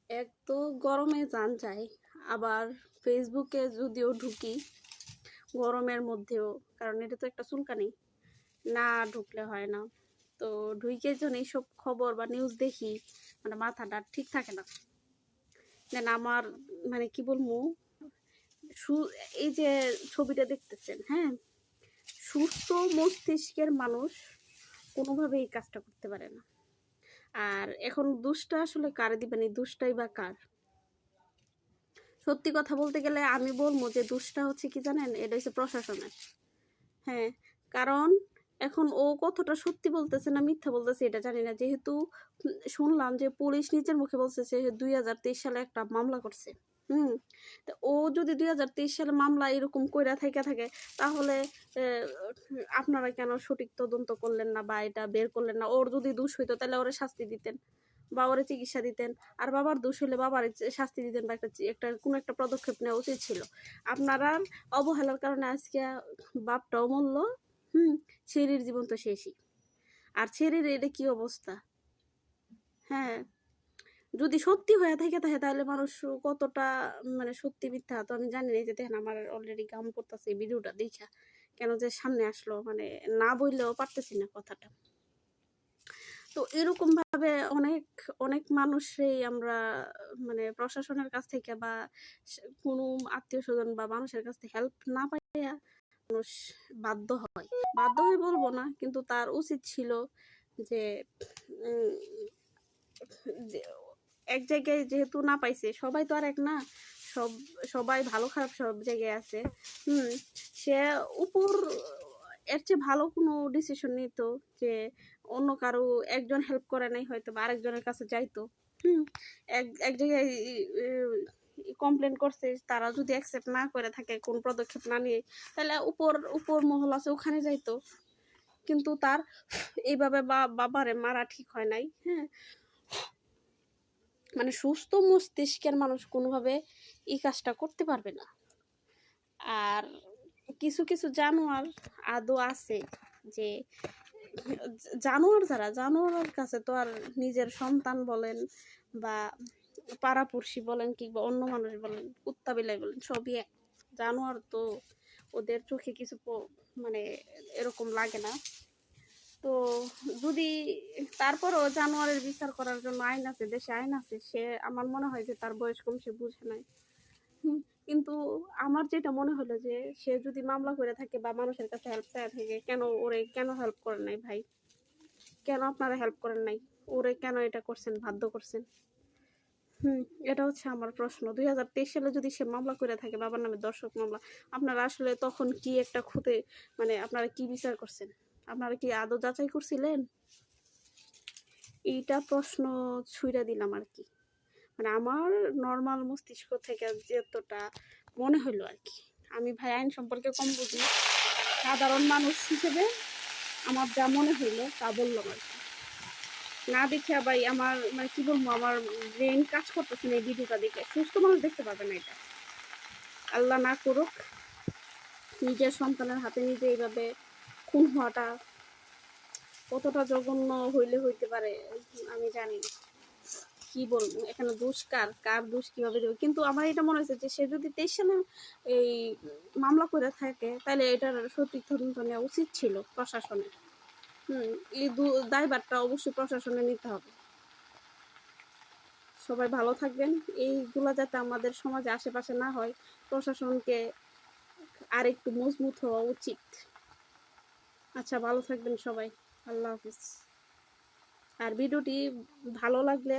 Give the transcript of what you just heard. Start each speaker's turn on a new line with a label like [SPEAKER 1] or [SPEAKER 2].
[SPEAKER 1] এক তো গরমে জান যায়, আবার ফেসবুকে যদিও ঢুকি গরমের মধ্যেও, কারণ এটা তো একটা চুলকানি, না ঢুকলে হয় না। তো ঢুকে যখন এইসব খবর বা নিউজ দেখি, মানে মাথাটা ঠিক থাকে না। দেন আমার মানে কি বলবো, এই যে ছবিটা দেখতেছেন, হ্যাঁ, সুস্থ মস্তিষ্কের মানুষ কোনোভাবেই এই কাজটা করতে পারে না। আর এখন দোষটা আসলে কারে দিবেন, এই দোষটাই বা কার? সত্যি কথা বলতে গেলে আমি বলবো যে দোষটা হচ্ছে কি জানেন, এটা হচ্ছে প্রশাসনের। হ্যাঁ, কারণ এখন ও কতটা সত্যি বলতেছে না মিথ্যা বলতেছে এটা জানি না, যেহেতু শুনলাম যে পুলিশ নিজের মুখে বলছে যে 2023 সালে একটা মামলা করছে। তো ও যদি 2023 সালে মামলা এরকম কইরা থাকে তাহলে আপনারা কেন সঠিক তদন্ত করলেন না বা এটা বের করলেন না? ওর যদি দোষ হইতো তাহলে ওরে শাস্তি দিতেন বা ওরে চিকিৎসা দিতেন, আর বাবার দোষ হলে বাবার শাস্তি দিতেন বা একটা কোনো একটা পদক্ষেপ নেওয়া উচিত ছিল। আপনারা অবহেলার কারণে আজকে বাপটাও মরল, ছেলের জীবন তো শেষই। আর ছেলের এটা কি অবস্থা? হ্যাঁ, যদি সত্যি হয়ে থাকে তাহলে মানুষ কতটা মানে সত্যি মিথ্যা তো আমি জানি না। যে দেখেন আমার অলরেডি গাম পড়তেছে এই ভিডিওটা দেখা, কেন যে সামনে আসলো, মানে না বললেও পারতেছি না কথাটা। তো এরকম ভাবে অনেক অনেক মানুষই আমরা মানে প্রশাসনের কাছ থেকে বা কোনো আত্মীয় স্বজন বা মানুষের কাছ থেকে হেল্প না পাইয়া মানুষ বাধ্য হয়, বাধ্য হয়ে বলবো না, কিন্তু তার উচিত ছিল যে এক জায়গায় যেহেতু না পাইছে, সবাই তো আর এক না, সবাই ভালো খারাপ সব জায়গায় আছে। সে উপর এর চেয়ে ভালো কোনো ডিসিশন নিত যে অন্য কারো একজন হেল্প করে নাই হয়তো বা আরেকজনের কাছে যাইতো। এক জায়গায় কমপ্লেন করছে, তারা যদি অ্যাকসেপ্ট না করে থাকে কোন পদক্ষেপ না নিয়ে, তাহলে উপর মহল আছে ওখানে যাইতো। কিন্তু তার এইভাবে বাবারে মারা ঠিক হয় নাই। হ্যাঁ, মানে সুস্থ মস্তিষ্কের মানুষ কোনোভাবে এই কাজটা করতে পারবে না। আর কিছু কিছু জানোয়ার আদৌ আছে যে জানোয়ারের কাছে তো আর নিজের সন্তান বলেন বা পাড়াপড়শি বলেন কিংবা অন্য মানুষ বলেন, কুত্তা বিলাই বলেন, সবই এক। জানোয়ার তো ওদের চোখে কিছু মানে এরকম লাগে না। তো যদি তারপরও জানোয়ারের বিচার করার জন্য আইন আছে, দেশে আইন আছে, সে আমার মনে হয় যে তার বয়স কম, সে বুঝে নাই। কিন্তু আমার যেটা মনে হলো যে সে যদি মামলা করে থাকে বা মানুষের কাছে হেল্প চায় থাকে, ওরে কেন হেল্প করেন নাই ভাই? কেন আপনারা হেল্প করেন নাই? ওরে কেন এটা করছেন, বাধ্য করছেন? এটা হচ্ছে আমার প্রশ্ন। 2023 সালে যদি সে মামলা করে থাকে বাবার নামে দর্শক মামলা, আপনারা আসলে তখন কি একটা খুঁতে মানে আপনারা কি বিচার করছেন? আপনারা কি আদৌ যাচাই করছিলেন? এইটা প্রশ্ন ছুঁড়ে দিলাম আর কি, মানে আমার নর্মাল মস্তিষ্ক থেকে যতটা মনে হলো আর কি। আমি ভাই আইন সম্পর্কে কম বুঝি, সাধারণ মানুষ হিসেবে আমার যা মনে হইলো তা বললাম আর কি। না দেখে ভাই আমার মানে কি বলবো, আমার ব্রেন কাজ করতেছে না এই ভিডিওটা দেখে। সুস্থ মানুষ দেখতে পাবে না এটা, আল্লাহ না করুক। নিজের সন্তানের হাতে নিজে এইভাবে খুন হওয়াটা কতটা জঘন্য হইলে হইতে পারে আমি জানি না। কি বলবো, এখানে দোষ কার দোষ কিভাবে দেবো? কিন্তু আমার এটা মনে হয়েছে যে সে যদি 23 সালে এই মামলা করে থাকে, তাহলে এটার সঠিক তদন্ত নেওয়া উচিত ছিল প্রশাসনের। এই দায়ভারটা অবশ্যই প্রশাসনে নিতে হবে। সবাই ভালো থাকবেন। এইগুলা যাতে আমাদের সমাজে আশেপাশে না হয়, প্রশাসনকে আর একটু মজবুত হওয়া উচিত। আচ্ছা, ভালো থাকবেন সবাই। আল্লাহ হাফিজ। আর ভিডিওটি ভালো লাগলে